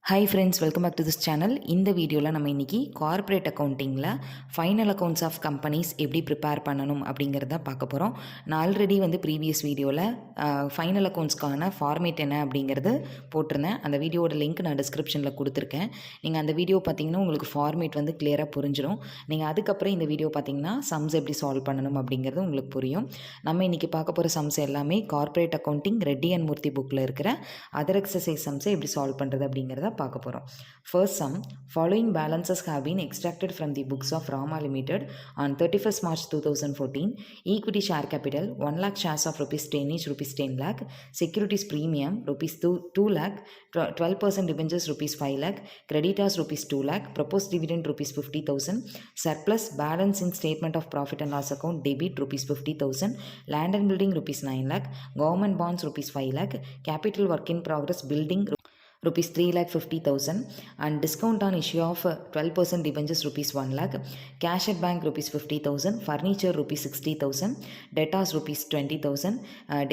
Hi friends, welcome back to this channel. இந்த வீடியோவில் நம்ம இன்றைக்கி கார்ப்பரேட் அக்கௌண்டிங்கில் ஃபைனல் அக்கௌண்ட்ஸ் ஆஃப் கம்பெனிஸ் எப்படி ப்ரிப்பேர் பண்ணணும் அப்படிங்கிறத பார்க்க போகிறோம். நான் ஆல்ரெடி ப்ரீவியஸ் வீடியோவில் ஃபைனல் அக்கௌண்ட்ஸ்க்கான ஃபார்மேட் என்ன அப்படிங்கிறது போட்டிருந்தேன். அந்த வீடியோட லிங்க் நான் டிஸ்கிரிப்ஷனில் கொடுத்துருக்கேன். நீங்கள் அந்த வீடியோ பார்த்தீங்கன்னா உங்களுக்கு ஃபார்மேட் கிளியராக புரிஞ்சிடும். நீங்கள் அதுக்கப்புறம் இந்த வீடியோ பார்த்தீங்கன்னா சம்ஸ் எப்படி சால்வ் பண்ணணும் அப்படிங்கிறது உங்களுக்கு புரியும். நம்ம இன்றைக்கி பார்க்க போகிற சம்ஸ் எல்லாமே கார்ப்பரேட் அக்கௌண்டிங் ரெட்டி அண்ட் மூர்த்தி புக்கில் இருக்கிற அதர் எக்ஸசைஸ் சம்ஸை எப்படி சால்வ் பண்ணுறது அப்படிங்கிறத பார்க்க போகிறோம். First sum, following balances have been extracted from the books of Rama Limited on 31st March 2014. Equity share capital 1 lakh shares of rupees 10 each, rupees 10 lakh. Securities premium rupees 2 lakh. 12% debentures rupees 5 lakh. Creditors rupees 2 lakh. Proposed dividend rupees 50,000. Surplus balance in statement of profit and loss account debit rupees 50,000. Land and building rupees 9 lakh. Government bonds rupees 5 lakh. Capital work in progress building rupees 3,50,000 and discount on issue of 12% debentures rupees 1 lakh, cash at bank rupees 50,000, furniture rupees 60,000, debtors rupees 20,000.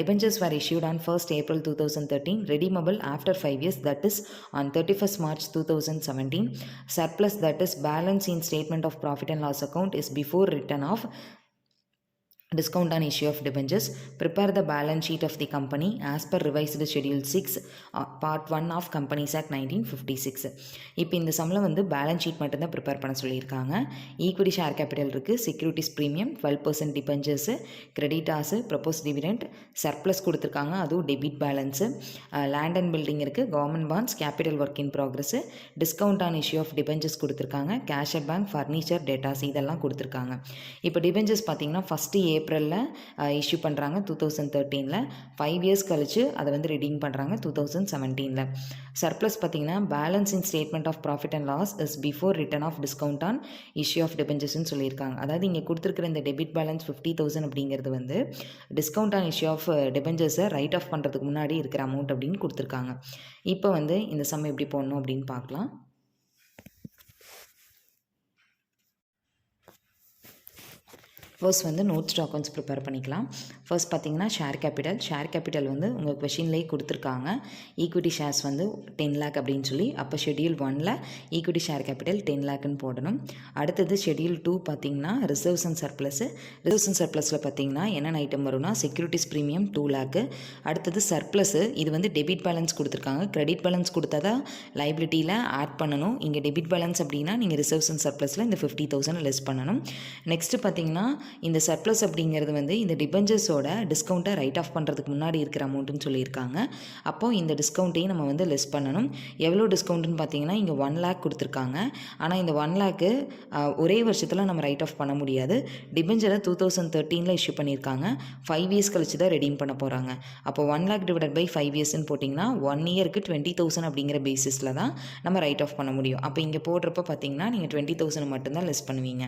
Debentures were issued on 1st April 2013, redeemable after 5 years, that is on 31st March 2017. Surplus, that is balance in statement of profit and loss account, is before written off discount on issue of debentures. Prepare the balance sheet of the company as per revised schedule 6 part 1 of Companies Act 1956. இப்போ இந்த சம்மில் balance sheet மட்டும்தான் prepare பண்ண சொல்லியிருக்காங்க. Equity share capital இருக்குது, securities premium, 12% debentures, creditors, propose dividend, surplus கொடுத்துருக்காங்க, அதுவும் debit balance, land and building இருக்குது, government bonds, capital work in progress, discount on issue of debentures கொடுத்துருக்காங்க, cash at bank, furniture, debtors இதெல்லாம் கொடுத்துருக்காங்க. இப்போ debentures பார்த்தீங்கன்னா first ஏப்ரலில் இஷ்யூ பண்ணுறாங்க 2013, 5 இயர்ஸ் கழிச்சு அதை ரிடீம் பண்ணுறாங்க 2017. சர்ப்ளஸ் பார்த்தீங்கன்னா balance in statement of profit and loss is before written off discount on issue of டிபெஞ்சர்ஸ்னு சொல்லியிருக்காங்க. அதாவது இங்கே கொடுத்துருக்கிற இந்த டெபிட் பேலன்ஸ் 50,000 அப்படிங்கிறது டிஸ்கவுண்ட் ஆன் இஷ்யூ ஆஃப் டிபெஞ்சர்ஸை ரைட் ஆஃப் பண்ணுறதுக்கு முன்னாடி இருக்கிற அமௌண்ட் அப்படின்னு கொடுத்துருக்காங்க. இப்போ இந்த சம் எப்படி போடணும் அப்படின்னு பார்க்கலாம். ஃபர்ஸ்ட் நோட்ஸ் டாக்குமெண்ட்ஸ் ப்ரிப்பேர் பண்ணிக்கலாம். ஃபர்ஸ்ட் பார்த்தீங்கன்னா ஷேர் கேபிட்டல் உங்கள் கொஷின்லேயே கொடுத்துருக்காங்க. ஈக்விட்டி ஷேர்ஸ் 10 lakh அப்படின்னு சொல்லி, அப்போ ஷெட்யூல் 1ல் ஈக்விட்டி ஷேர் கேபிட்டல் 10 lakhன்னு போடணும். அடுத்தது ஷெட்யூல் 2 பார்த்தீங்கன்னா ரிசர்வ்ஸ் அண்ட் சர்ப்ளஸில் பார்த்தீங்கன்னா என்னென்ன ஐட்டம் வரும்னா செக்யூரிட்டிஸ் ப்ரீமியம் 2 lakh. அடுத்தது சர்ப்ளஸ், இது டெபிட் பேலன்ஸ் கொடுத்துருக்காங்க. கிரெடிட் பேலன்ஸ் கொடுத்தா தான் லைபிலிட்டியில் ஆட் பண்ணணும். இங்கே டெபிட் பேலன்ஸ் அப்படின்னா நீங்கள் ரிசர்வ்ஸ் அண்ட் சர்ப்ளஸில் இந்த 50,000 லெஸ் பண்ணணும். நெக்ஸ்ட்டு பார்த்தீங்கன்னா இந்த சர்ப்ளஸ் அப்படிங்கிறது இந்த டிபெஞ்சர்ஸோட டிஸ்கவுண்ட்டை ரைட் ஆஃப் பண்ணுறதுக்கு முன்னாடி இருக்கிற அமௌண்ட்டுன்னு சொல்லியிருக்காங்க. அப்போது இந்த டிஸ்கவுண்ட்டையும் நம்ம லெஸ் பண்ணணும். எவ்வளோ டிஸ்கவுண்ட்டுன்னு பார்த்தீங்கன்னா இங்கே 1 lakh கொடுத்துருக்காங்க. ஆனால் இந்த 1 lakh ஒரே வருஷத்தில் நம்ம ரைட் ஆஃப் பண்ண முடியாது. டிபெஞ்சரை 2013 இஷ்யூ பண்ணியிருக்காங்க. 5 இயர்ஸ் கழிச்சு தான் ரெடீம் பண்ண போகிறாங்க. அப்போ 1 lakh டிவைடட் பை 5 இயர்ஸ்ன்னு போட்டிங்கன்னா 1 இயருக்கு 20,000 அப்படிங்கிற பேசிஸில் தான் நம்ம ரைட் ஆஃப் பண்ண முடியும். அப்போ இங்கே போடுறப்ப பார்த்தீங்கன்னா நீங்கள் 20,000 மட்டும்தான் லெஸ் பண்ணுவீங்க.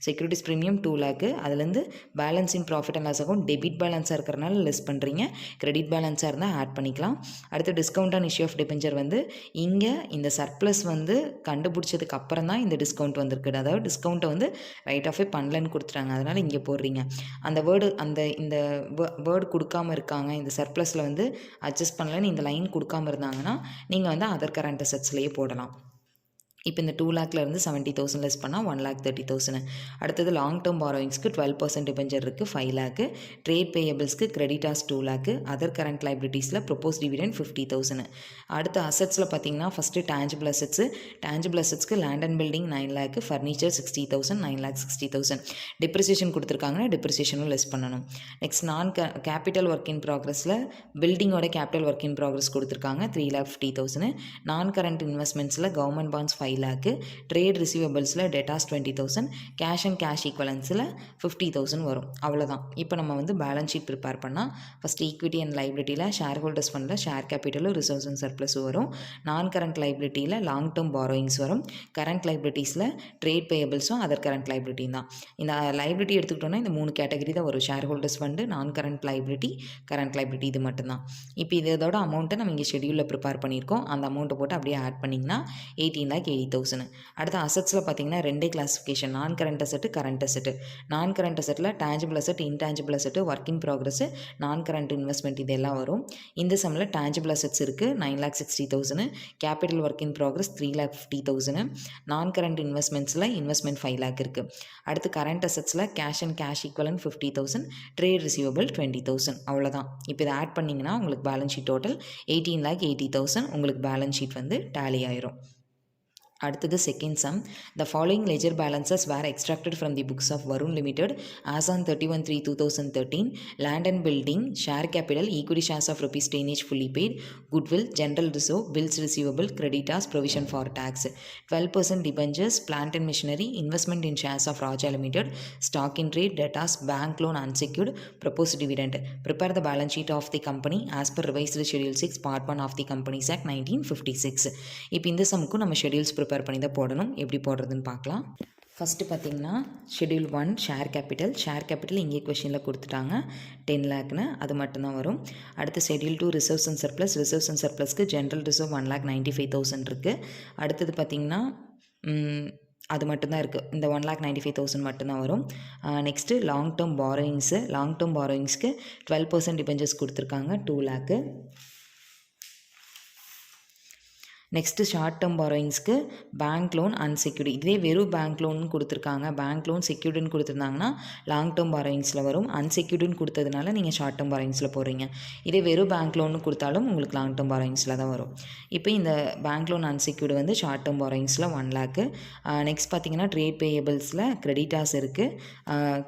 செக்யூரிட்டிஸ் ப்ரீமியம் 2 lakh, அதுலேருந்து balance in profit and loss account debit பேலன்ஸாக இருக்கிறனால லெஸ் பண்ணுறீங்க. கிரெடிட் பேலன்ஸாக இருந்தால் ஆட் பண்ணிக்கலாம். அடுத்து discount on issue of debenture இங்கே இந்த சர்ப்ளஸ் கண்டுபிடிச்சதுக்கு அப்புறம் தான் இந்த டிஸ்கவுண்ட் வந்திருக்கு. அதாவது டிஸ்கவுண்ட்டை ரைட் ஆஃபே பண்ணலன்னு கொடுத்துட்டாங்க. அதனால் இங்கே போடுறீங்க. அந்த இந்த வேர்டு கொடுக்காமல் இருக்காங்க, இந்த சர்ப்ளஸில் அட்ஜஸ்ட் பண்ணலன்னு இந்த லைன் கொடுக்காமல் இருந்தாங்கன்னா நீங்கள் அதர் கரண்ட் அசெட்ஸ்லேயே போடலாம். இப்போ இந்த 2 lakhலேருந்து 70,000 லெஸ் பண்ணால் 1,30,000. அடுத்தது லாங் டேர்ம் பாரோயிங்ஸ்க்கு 12% டிபெஞ்சர் இருக்குது 5 lakh. ட்ரேட் பேயபிள்ஸ்க்கு கிரெடிட்டாஸ் 2 lakh. அதர் கரண்ட் லைபிலிட்டிஸில் ப்ரொப்போஸ் டிவிடெண்ட் 50,000. அடுத்த அசெட்ஸில் பார்த்தீங்கன்னா ஃபஸ்ட்டு டேஞ்சிபிள் அசெட்ஸ்க்கு land and building 9 lakh, furniture 60,000, 9,60,000. Depreciation கொடுத்துருக்காங்கன்னா டிப்ரிசியேஷனும் லெஸ் பண்ணணும். நெக்ஸ்ட் கேபிட்டல் ஒர்க் இன் ப்ராக்ரஸில் பில்டிங்கோட கேபிட்டல் ஒர்க் இன் ப்ராக்ரஸ் கொடுத்துருக்காங்க 3,50,000. நான் கரண்ட் இன்வெஸ்ட்மெண்ட்ஸில் கவர்மெண்ட் பாண்ட்ஸ் 5 lakh, ட்ரேட் ரிசீவபிள்ஸில் டேட்டாஸ் 20,000, கேஷ் அண்ட் கேஷ் ஈக்குவலன்ஸில் 50,000 வரும். அவ்வளோதான். இப்போ நம்ம பேலன்ஸ் ஷீட் ப்ரிப்பேர் பண்ணால் ஃபஸ்ட் ஈக்விட்டி அண்ட் லைபிலிட்டியில் ஷேர் ஹோல்டர்ஸ் ஃபண்டில் ஷேர் கேபிட்டலும் ரிசர்வ்ஸ் அண்ட் சர்ப்ளஸும் வரும். நான் கரண்ட் லைபிலிட்டியில் லாங் டேர்ம் பாரோயிங்ஸ் வரும். கரண்ட் லைபிலிட்டிஸில் ட்ரேட் பேயபிள்ஸும் அதர் கரண்ட் லைபிலிட்டியும் தான். இந்த லைபிலிட்டி எடுத்துக்கிட்டோன்னா இந்த 3 கேட்டகரி தான் வரும். Share holders fund, non current liability, current liability, இது மட்டும்தான். இப்போ இதோட அமௌண்ட்டை நம்ம இங்கே ஷெட்யூலில் ப்ரிப்பேர் பண்ணியிருக்கோம். அந்த அமௌண்ட்டை போட்டு அப்படியே ஆட் பண்ணிங்கன்னா 18,80,000 8,000. அடுத்து அசட்ஸில் பார்த்தீங்கன்னா ரெண்டே classification, non current asset, current asset. Non current அசெட்டில் tangible asset, intangible asset, work in progress, non current investment இதெல்லாம் வரும். இந்த சம்மில் டேஞ்சிபிள் அசெட்ஸ் இருக்குது 9,60,000, capital work in progress 3,50,000, non current இன்வெஸ்ட்மெண்ட்ஸில் investment 5 lakh இருக்குது. அடுத்து கரண்ட் அசெட்ஸில் cash and cash equivalent 50,000, trade receivable 20,000. அவ்வளோதான். இப்போ இதை ஆட் பண்ணிங்கன்னா உங்களுக்கு பேலன்ஸ் ஷீட் டோட்டல் 18,80,000 உங்களுக்கு பேலன்ஸ் ஷீட் வந்து டேலி ஆயிரும். அடுத்தது second sum. The following ledger balances were extracted from the books of Varun Limited as on 31/3/2013. Land and building, share capital, equity shares of rupees 10 each fully paid, goodwill, general reserve, bills receivable, creditors, provision for tax, 12% debentures, plant and machinery, investment in shares of Raja Limited, stock in trade, debtors, bank loan unsecured, proposed dividend. Prepare the balance sheet of the company as per revised Schedule 6 Part 1 of the Companies Act 1956. இப்போ இந்த சம்முக்கும் நம்ம schedules prepare பண்ணி தான் போடணும். எப்படி போடுறதுன்னு பார்க்கலாம். First பார்த்தீங்கன்னா ஷெடியூல் 1 ஷேர் கேபிட்டல் இங்கே கொஷினில் கொடுத்துட்டாங்க 10 lakhன்னு, அது மட்டும்தான் வரும். அடுத்து ஷெடியூல் 2 ரிசர்வ்ஸ் அண்ட் சர்ப்ளஸ்க்கு ஜென்ரல் ரிசர்வ் 1,95,000 இருக்குது. அடுத்தது பார்த்திங்கன்னா அது மட்டும்தான் இருக்குது. இந்த 1,95,000 மட்டும்தான் வரும். நெக்ஸ்ட்டு லாங் டேர்ம் பாரோயிங்ஸ்க்கு 12% டிபெஞ்சர்ஸ் கொடுத்துருக்காங்க 2 lakh. நெக்ஸ்ட்டு ஷார்ட் டேர்ம் பாரோயிங்ஸ்க்கு பேங்க் லோன் அன்செக்யூர்டு. இதே வெறும் பேங்க் லோன் கொடுத்துருக்காங்க, பேங்க் லோன் செக்யூர்டுன்னு கொடுத்துருந்தாங்கன்னா லாங் டேர்ம் பாரோயிங்ஸில் வரும். அன்செக்யூர்டுன்னு கொடுத்ததுனால நீங்கள் ஷார்ட் டேர்ம் பாரோயிங்ஸில் போடுறீங்க. இதே வெறும் பேங்க் லோன்னு கொடுத்தாலும் உங்களுக்கு லாங் டேர்ம் பாரோயிங்ஸில் தான் வரும். இப்போ இந்த பேங்க் லோன் அன்செக்யூர்டு வந்து ஷார்ட் டேர்ம் பாரோயிங்ஸில் 1 lakh. நெக்ஸ்ட் பார்த்தீங்கன்னா ட்ரேட் பேயபிள்ஸில் கிரெடிட்டாஸ் இருக்குது.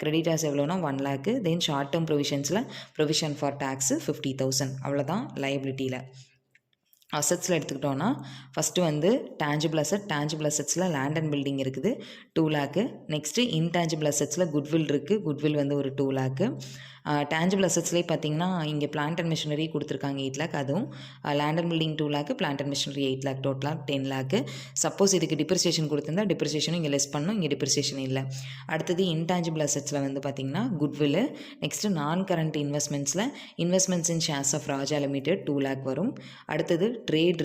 கிரெடிட்டாஸ் எவ்வளோனா 1 lakh. தென் ஷார்ட் டேர்ம் ப்ரொவிஷன்ஸில் ப்ரொவிஷன் ஃபார் டேக்ஸு 50,000. அவ்வளோதான் லைபிலிட்டியில். அசட்ஸில் எடுத்துக்கிட்டோன்னா ஃபஸ்ட்டு வந்து டேஞ்சிபிள் அசெட்ஸில் லேண்ட் அண்ட் பில்டிங் இருக்குது 2 lakh. நெக்ஸ்ட்டு இன்டேஞ்சிபிள் அசெட்ஸில் குட்வில் இருக்குது, குட்வில் வந்து ஒரு 2 lakh. டேஞ்சிபிள் அசெட்ஸ்லேயே பார்த்தீங்கன்னா இங்கே பிளான்ட் அண்ட் மிஷினரி கொடுத்துருக்காங்க 8 lakh. அதுவும் land and building 2 lakh, plant and machinery 8 lakh, டோட்டலாக 10 lakh. சப்போஸ் இதுக்கு டிப்ரிசியேஷன் கொடுத்துருந்தா டிப்ரிசியேஷனும் இங்கே லெஸ் பண்ணணும், இங்கே டிப்ரிசியேஷன் இல்லை. அடுத்தது இன்டாஞ்சிபிள் அசெட்ஸில் வந்து பார்த்திங்கன்னா goodwill. Next non current investments in shares of Raja limited 2 lakh வரும். அடுத்தது ட்ரேட்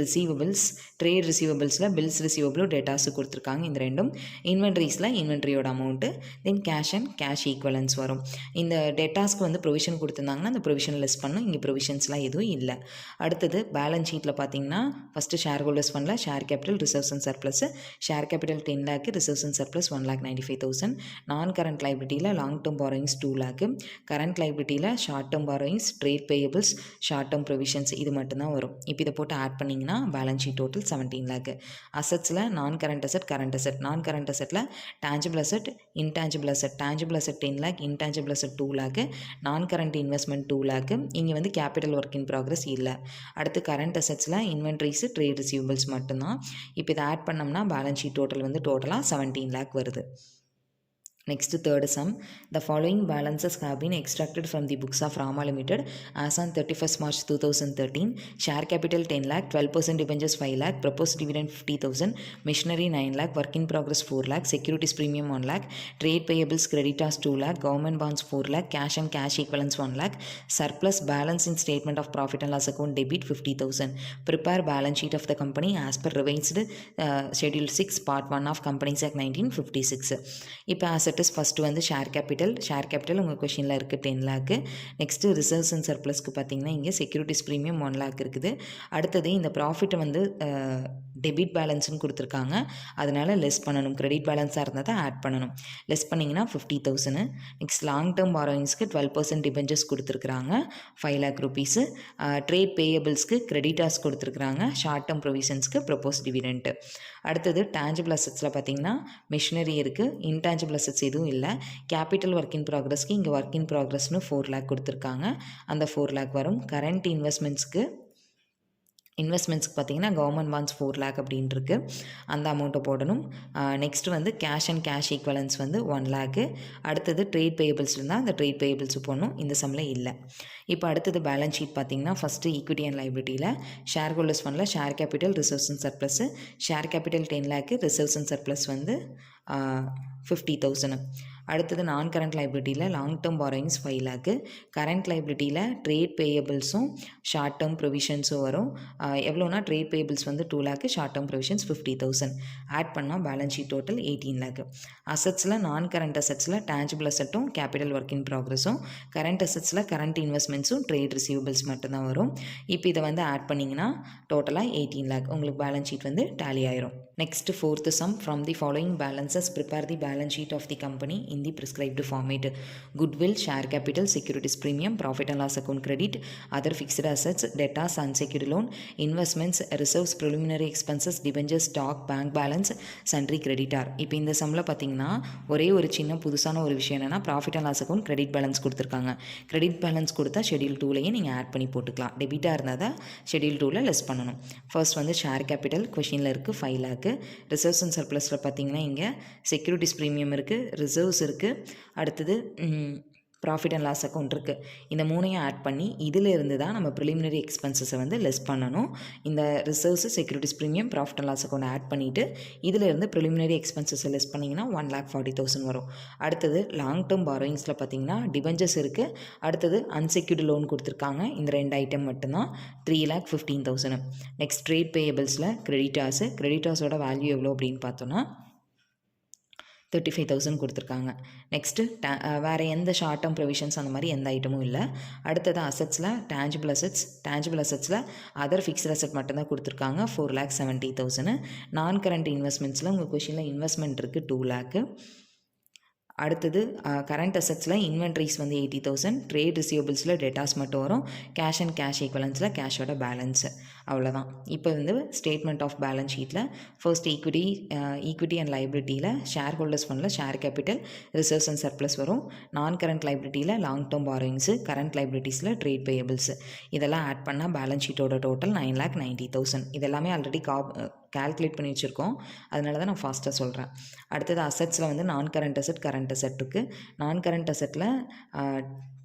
ரிசீவபிள்ஸில் பில்ஸ் ரிசீவபிளும் டேட்டாஸு கொடுத்துருக்காங்க, இந்த ரெண்டும். இன்வென்ட்ரிஸில் இன்வென்ட்ரியோட amount. Then cash and cash equivalents வரும். இந்த டேட்டாஸ்க்கு வந்து ப்ரொவிஷன் கொடுத்துருந்தாங்கன்னா அந்த ப்ரொவிஷன் லெஸ் பண்ணும், இங்கே ப்ரொவிஷன்ஸ்லாம் எதுவும் இல்லை. அடுத்தது பேலன்ஸ் ஷீட்டில் பார்த்தீங்கன்னா ஃபஸ்ட்டு ஷேர் ஹோல்டர்ஸ் ஃபண்டில் share capital, reserves and surplus. Share capital 10 lakh, reserves and surplus 1,95,000. Non current லைபிலிட்டியில் long term borrowings 2 lakh. Current லைபிலிட்டியில் short term borrowings, trade payables, short term provisions இது மட்டும்தான் வரும். இப்போ இதை போட்டு ஆட் பண்ணிங்கன்னா பேலன்ஸ் ஷீட் டோட்டல் 17 lakh. அசட்ஸில் நான் கரண்ட் அசெட்டில் tangible asset, intangible asset. Tangible asset 10 lakh, intangible asset 2 lakh. Non current investment 2 lakh. இங்கே வந்து கேபிட்டல் ஒர்க் இன் ப்ராக்ரஸ் இல்லை. அடுத்து கரண்ட் அசெட்ஸில் இன்வென்ட்ரிஸு, ட்ரேட் ரிசீவபிள்ஸ் மட்டும்தான். இப்போ இதை ஆட் பண்ணோம்னா பேலன்ஸ் ஷீட் டோட்டல் வந்து டோட்டலாக 17 lakh வருது. Next third sum. The following balances have been extracted from the books of Rama Limited as on 31st March 2013. Share capital 10 lakh, 12% debentures 5 lakh, proposed dividend 50,000, machinery 9 lakh, work in progress 4 lakh, securities premium 1 lakh, trade payables creditors 2 lakh, government bonds 4 lakh, cash and cash equivalents 1 lakh, surplus balance in statement of profit and loss account debit 50,000. Prepare balance sheet of the company as per revised Schedule 6 Part 1 of Companies Act 1956. இப்போ first வந்து share capital உங்கள் கொஷினில் இருக்குது 10 lakh. Next reserves and சர்ப்ளஸ்க்கு பார்த்தீங்கன்னா இங்கே securities premium 1 lakh இருக்குது. அடுத்தது இந்த ப்ராஃபிட்டை வந்து டெபிட் பேலன்ஸ்னு கொடுத்துருக்காங்க, அதனால் லெஸ் பண்ணணும். கிரெடிட் பேலன்ஸாக இருந்தால் தான் ஆட் பண்ணணும். லெஸ் பண்ணிங்கன்னா 50,000. நெக்ஸ்ட் லாங் டேர்ம் பாரோயிங்ஸ்க்கு 12% டிபெஞ்சர்ஸ் கொடுத்துருக்குறாங்க 5 lakh rupees. ட்ரேட் பேயபிள்ஸ்க்கு கிரெடிட்டார்ஸ் கொடுத்துருக்குறாங்க. ஷார்ட் டேர்ம் ப்ரொவிஷன்ஸ்க்கு ப்ரொப்போஸ் டிவிடெண்ட். அடுத்தது டேஞ்சிபிள் அசெட்ஸில் பார்த்தீங்கன்னா மிஷினரி இருக்குது, இன்டேஞ்சிபிள் அசெட்ஸ் எதுவும் இல்லை. கேபிட்டல் ஒர்க் இன் ப்ராக்ரஸ்க்கு இங்கே ஒர்க் இன் ப்ராக்ரஸ்னு 4 lakh கொடுத்துருக்காங்க, அந்த 4 lakh வரும். கரண்ட் இன்வெஸ்ட்மெண்ட்ஸ்க்கு பார்த்தீங்கன்னா கவர்மெண்ட் பாண்ட்ஸ் 4 lakh அப்படின்ட்டுருக்கு, அந்த அமௌண்ட்டை போடணும். நெக்ஸ்ட்டு வந்து கேஷ் அண்ட் கேஷ் ஈக்குவலன்ஸ் வந்து 1 lakh. அடுத்தது ட்ரேட் பேயபிள்ஸ் இருந்தால் அந்த ட்ரேட் பேயபிள்ஸ் போடணும், இந்த சம்மில் இல்லை. இப்போ அடுத்தது பேலன்ஸ் ஷீட் பார்த்தீங்கன்னா ஃபஸ்ட்டு ஈக்விட்டி அண்ட் லைபிலிட்டியில் ஷேர் ஹோல்டர்ஸ் ஃபண்டில் share capital, reserves and surplus. Share capital 10 lakh, reserves and surplus வந்து 50,000. அடுத்தது நான் கரண்ட் லைபிலிட்டியில் long term borrowings 5 lakh, current லைபிலிட்டியில் ட்ரேட் பேயபிள்ஸும் ஷார்ட் டேர்ம் ப்ரொவிஷன்ஸும் வரும். எவ்வளோனா ட்ரேட் பேயபிள்ஸ் வந்து 2 lakh, short term provisions 50,000. Add பண்ணால் பேலன்ஸ் ஷீட் டோட்டல் 18 லேக்கு. அசட்ஸில் நான் கரண்ட் அசட்ஸில் டேஞ்சிபிள் அசட்டும் கேபிட்டல் ஒர்க் இன் ப்ராக்ரஸும், கரண்ட் அசட்ஸில் கரண்ட் இன்வெஸ்ட்மெண்ட்ஸும் ட்ரேட் ரிசீவபிள்ஸ் மட்டும்தான் வரும். இப்போ இதை வந்து ஆட் பண்ணிங்கன்னா டோட்டலாக 18 லேக் உங்களுக்கு பேலன்ஸ் ஷீட் வந்து டேலி ஆயிரும். Next, fourth sum, from the following balances prepare the balance sheet of the company in the prescribed format: goodwill, share capital, securities premium, profit and loss account credit, other fixed assets, debtors, unsecured loan, investments, reserves, preliminary expenses, debentures, stock, bank balance, sundry creditor. இப்போ இந்த சம்மில் பார்த்தீங்கன்னா ஒரே ஒரு சின்ன புதுசான ஒரு விஷயம் என்னென்னா profit and loss account credit balance கொடுத்துருக்காங்க. கிரெடிட் பேலன்ஸ் கொடுத்தா ஷெடியூல் 2லையே நீங்கள் ஆட் பண்ணி போட்டுக்கலாம். டெபிட்டாக இருந்தால் தான் ஷெடியூல் 2ல் லெஸ் பண்ணணும். ஃபர்ஸ்ட் வந்து ஷேர் கேபிட்டல் கொஷினில் இருக்குது 5 லேக். ரிசர்வ்ஸ் அண்ட் சர்ப்ளஸில் பார்த்தீங்கன்னா இங்கே செக்யூரிட்டிஸ் ப்ரீமியம் இருக்குது, ரிசர்வ்ஸ் இருக்குது, அடுத்தது ப்ராஃபிட் அண்ட் லாஸ் அக்கௌண்ட் இருக்குது. இந்த மூணையும் ஆட் பண்ணி இதிலிருந்து தான் நம்ம ப்ரிலிமினரி எக்ஸ்பென்சஸை வந்து லெஸ் பண்ணணும். இந்த reserves, securities premium, profit and loss account add பண்ணிவிட்டு இதிலிருந்து ப்ரிலிமினரி எக்ஸ்பென்சஸை லெஸ் பண்ணிங்கன்னா 1,40,000 வரும். அடுத்தது லாங் டேர்ம் பாரோயிங்ஸில் பார்த்தீங்கன்னா டிபெஞ்சர்ஸ் இருக்குது, அடுத்தது அன்செக்யூர்டு லோன் கொடுத்துருக்காங்க. இந்த 2 ஐட்டம் மட்டும்தான் 3,15,000. நெக்ஸ்ட் ட்ரேட் பேயபிள்ஸில் கிரெடிட்டாஸோட வேல்யூ எவ்வளோ அப்படின்னு பார்த்தோன்னா 35,000 கொடுத்துருக்காங்க. நெக்ஸ்ட்டு வேறு எந்த ஷார்ட் டேர்ம் ப்ரொவிஷன்ஸ் அந்த மாதிரி எந்த ஐட்டமும் இல்லை. அடுத்தது அசட்ஸில் டேஞ்சிபிள் அசட்ஸில் அதர் ஃபிக்ஸ்ட் அசட் மட்டும்தான் கொடுத்துருக்காங்க 4,70,000. நான் கரண்ட் இன்வெஸ்ட்மெண்ட்ஸில் உங்கள் கொஷினில் இன்வெஸ்ட்மெண்ட் இருக்குது 2 லேக்கு. அடுத்தது கரண்ட் அசட்ஸில் இன்வென்ட்ரிஸ் வந்து 80,000, ட்ரேட் ரிசீவபிள்ஸில் டேட்டாஸ் மட்டும் வரும், கேஷ் அண்ட் கேஷ் ஈக்குவலன்ஸில் கேஷோட பேலன்ஸு அவ்வளோதான். இப்போ வந்து ஸ்டேட்மெண்ட் ஆஃப் பேலன்ஸ் ஷீட்டில் ஃபர்ஸ்ட் ஈக்விட்டி அண்ட் லைபிலிட்டியில் ஷேர் ஹோல்டர்ஸ் ஃபண்டில் share capital, reserves and surplus வரும். நான் கரண்ட் லைபிலிட்டியில் லாங் டேர்ம் பாரோயிங்ஸு, கரண்ட் லைபிலிட்டிஸில் ட்ரேட் பேயபிள்ஸு இதெல்லாம் ஆட் பண்ணால் பேலன்ஸ் ஷீட்டோட டோட்டல் 9,90,000. இதெல்லாமே ஆல்ரெடி கால்குலேட் பண்ணி வச்சுருக்கோம், அதனால தான் நான் ஃபாஸ்ட்டாக சொல்கிறேன். அடுத்தது அசட்ஸில் வந்து நான் கரண்ட் அசட், கரண்ட் அசட் இருக்குது. நான் கரண்ட் அசட்டில்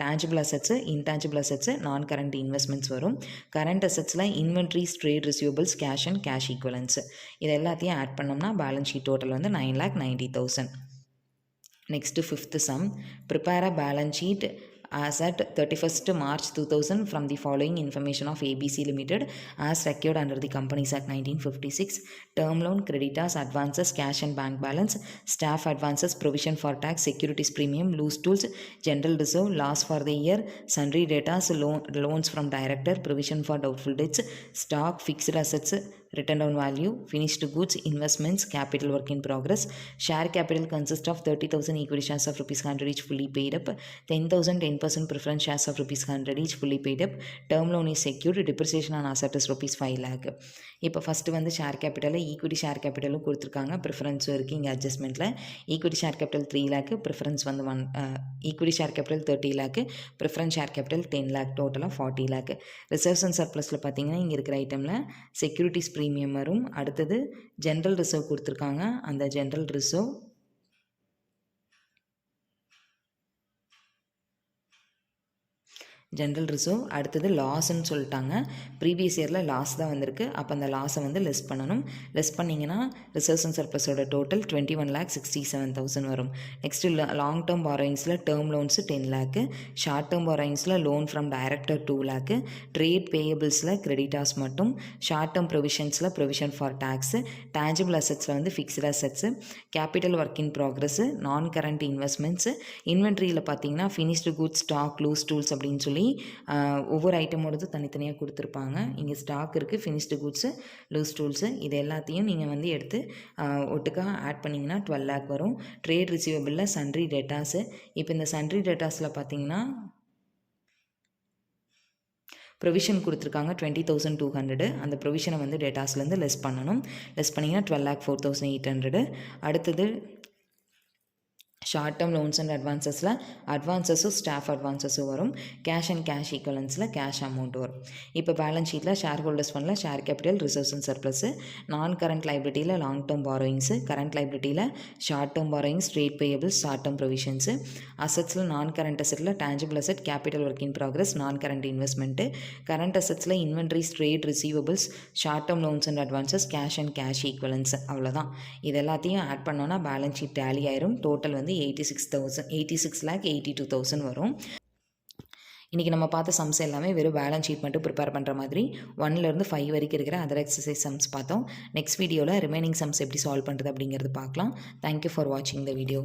tangible assets, intangible assets, non current investments வரும். கரண்ட் அசட்ஸில் inventories, trade receivables, cash and cash equivalents இது எல்லாத்தையும் ஆட் பண்ணோம்னா பேலன்ஸ் ஷீட் டோட்டல் வந்து 9,90,000. Next fifth sum, prepare a balance sheet as at 31st March 2000 from the following information of ABC Limited as secured under the Companies Act 1956: term loan, creditors, advances, cash and bank balance, staff advances, provision for tax, securities premium, loose tools, general reserve, loss for the year, sundry debtors, loans from director, provision for doubtful debts, stock, fixed assets, written down value, finished goods, investments, capital work in progress. Share capital consists of 30,000 equity shares of ₹100 each fully paid up, 10,000 10% preference shares of ₹100 each fully paid up. Term loan is secured, depreciation on asset is ₹5 lakh. இப்போ first வந்து share கேபிட்டலில் equity share கேபிட்டலும் கொடுத்துருக்காங்க, ப்ரிஃபரன்ஸும் இருக்குது. இங்கே அட்ஜஸ்ட்மெண்ட்டில் equity share capital 3 லேக்கு, preference வந்து equity share capital 30 லேக்கு, preference share capital 10 lakh, டோட்டலாக 40 லேக்கு. Reserves and சர்ப்ளஸில் பார்த்தீங்கன்னா இங்கே இருக்கிற ஐட்டமில் செக்யூரிட்டிஸ் ப்ரீமியம் வரும். அடுத்தது ஜென்ரல் ரிசர்வ் கொடுத்துருக்காங்க, அந்த ஜென்ரல் ரிசர்வ் அடுத்தது லாஸ்ன்னு சொல்லிட்டாங்க. ப்ரீவியஸ் இயரில் லாஸ் தான் வந்திருக்கு, அப்போ அந்த லாஸை வந்து லெஸ் பண்ணணும். லெஸ் பண்ணிங்கன்னா ரிசர்வ்ஸ் அண்ட் சர்ப்ளஸோட டோட்டல் 21,67,000 வரும். நெக்ஸ்ட்டு லாங் டேர்ம் பாரோயிங்ஸில் term loans 10 lakh, short term பாரோயிங்ஸில் loan from director 2 lakh, trade பேயபிள்ஸில் கிரெடிட்டாஸ் மட்டும், ஷார்ட் டேர்ம் ப்ரொவிஷன்ஸில் ப்ரொவிஷன் ஃபார் டேக்ஸு, டேஞ்சிபிள் அசட்ஸில் வந்து fixed assets, capital work in progress, non current investments, இன்வென்ட்ரியில் பார்த்தீங்கன்னா finished goods, stock, loose tools அப்படின்னு சொல்லி ஒவ்வொரு ஐட்டமோடது தனித்தனியாக கொடுத்துருப்பாங்க. இங்கே ஸ்டாக் இருக்குது, ஃபினிஷ்டு குட்ஸு, லூஸ் டூல்ஸு இது எல்லாத்தையும் நீங்கள் வந்து எடுத்து ஒட்டுக்காக ஆட் பண்ணிங்கன்னா 12 லேக் வரும். ட்ரேட் ரிசீவபிளில் சன்ட்ரி டேட்டாஸு, இப்போ இந்த சன்ட்ரி டேட்டாஸில் பார்த்தீங்கன்னா ப்ரொவிஷன் கொடுத்துருக்காங்க 20,200. அந்த ப்ரொவிஷனை வந்து டேட்டாஸ்லேருந்து லெஸ் பண்ணணும். லெஸ் பண்ணிங்கன்னா 12,04,800. அடுத்தது ஷார்ட் டேர்ம் லோன்ஸ் அண்ட் அட்வான்சஸும் ஸ்டாஃப் அட்வான்சஸும் வரும். கேஷ் அண்ட் கேஷ் ஈக்குவலன்ஸில் கேஷ் அமௌண்ட் வரும். இப்போ பேலன்ஸ் ஷீட்டில் ஷேர் ஹோல்டர்ஸ் ஃபண்டில் share capital, reserves and surplus, non current லைபிலிட்டியில் லாங் டேர்ம் பாரோயிங்ஸு, கரண்ட் லைபிலிட்டியில் short term borrowings, trade payables, short term provisions, அசட்ஸில் நான் கரண்ட் அசட்டில் tangible asset, capital work in progress, non current investment, current அசட்ஸில் inventories, trade receivables, short term loans and advances, cash and cash equivalence அவ்வளோதான். இது எல்லாத்தையும் add பண்ணோன்னா balance sheet tally ஆயிரும். Total வந்து வந்து 86,82,000 வரும். இன்றைக்கி நம்ம பார்த்த சம்ஸ் எல்லாமே வெறும் பேலன்ஸ் ஷீட் மட்டும் ப்ரிப்பேர் பண்ணுற மாதிரி 1லேருந்து 5 வரைக்கும் இருக்கிற அதர் எக்ஸசைஸ் சம்ஸ் பார்த்தோம். நெக்ஸ்ட் வீடியோவில் ரிமைனிங் சம்ஸ் எப்படி சால்வ் பண்ணுறது அப்படிங்கிறது பார்க்கலாம். தேங்க்யூ ஃபார் வாட்சிங் த வீடியோ.